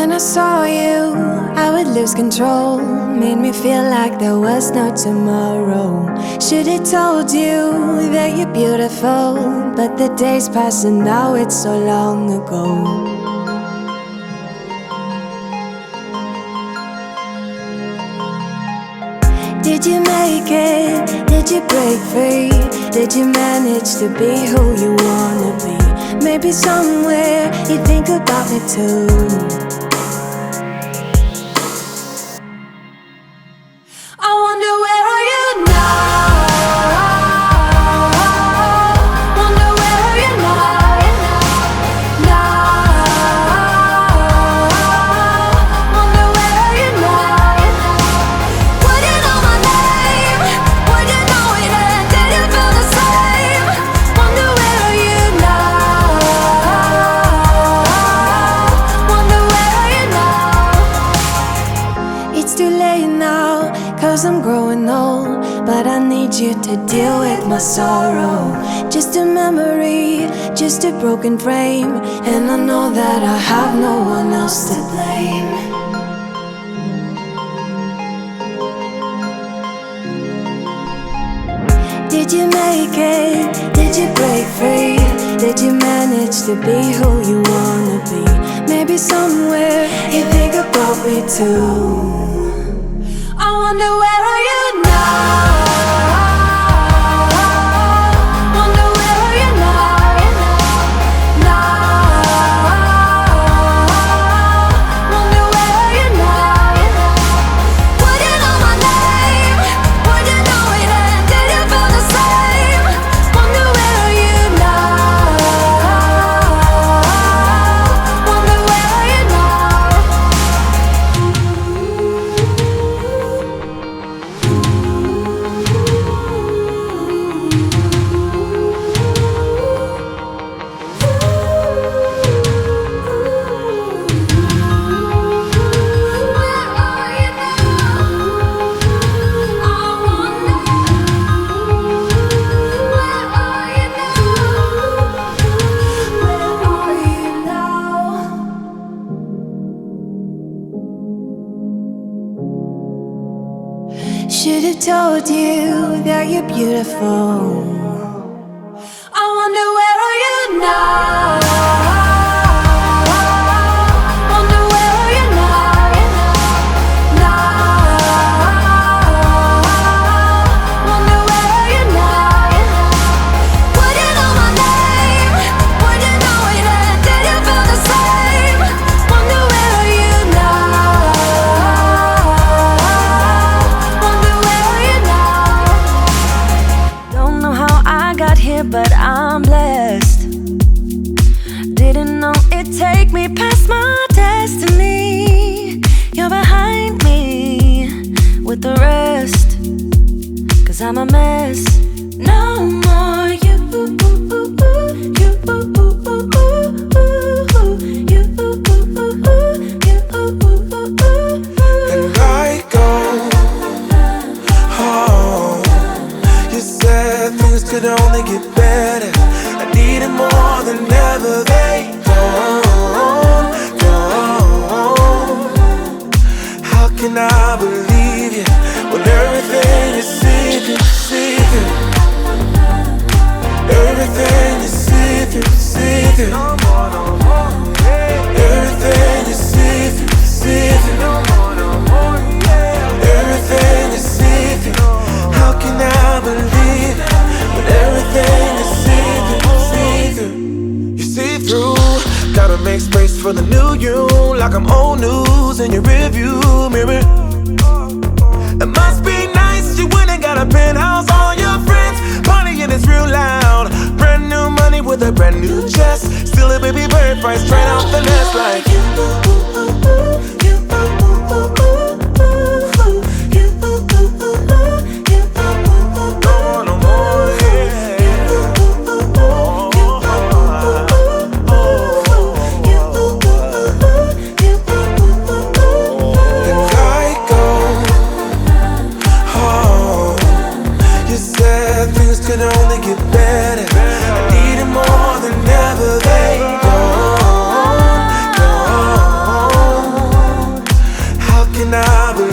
When I saw you, I would lose control. Made me feel like there was no tomorrow. Should've told you that you're beautiful, but the days pass and now it's so long ago. Did you make it? Did you break free? Did you manage to be who you wanna be? Maybe somewhere you think about me too. I wonder where are you now? Wonder where are you now? Wonder where are you now? Would you know my name? Would you know it and did you feel the same? Wonder where are you now? Wonder where are you now? It's too late now, 'cause I'm growing old, but I need you to deal with my sorrow. Just a memory, just a broken frame, and I know that I have no one else to blame. Did you make it? Did you break free? Did you manage to be who you wanna be? Maybe somewhere you think about me too. I wonder where are you now? Wonder where are you now? Wonder where are you now? Would you know my name? Would you know it and did you feel the same? Wonder where are you now? Wonder where are you now? Should've told you that you're beautiful. I wonder where are you now? Wonder where are you now? Wonder where are you now? Would you know my name? Would you know it and did you feel the same? Wonder where are you now? Wonder where are you now? Don't know how I got here, but I'm blessed. Didn't know it'd take me past my destiny. You're behind me with the rest, 'cause I'm a mess. No more you, you, And I go home. You said things could only get better. I needed more than ever. They gone, gone. How can I believe you when everything is secret, secret? Everything is secret, secret. Everything is secret, secret. Everything is secret. How can I believe it when everything is secret, secret? You see through, gotta make space for the new you, like I'm old news in your rearview mirror. It must be nice you went and got a penthouse, all your friends partying is real loud. Brand new money with a brand new chest, still a baby bird price straight off the nest like you. No more, yeah. And I go home. You said things could only get better. I needed more than ever. They gone, gone. can I believe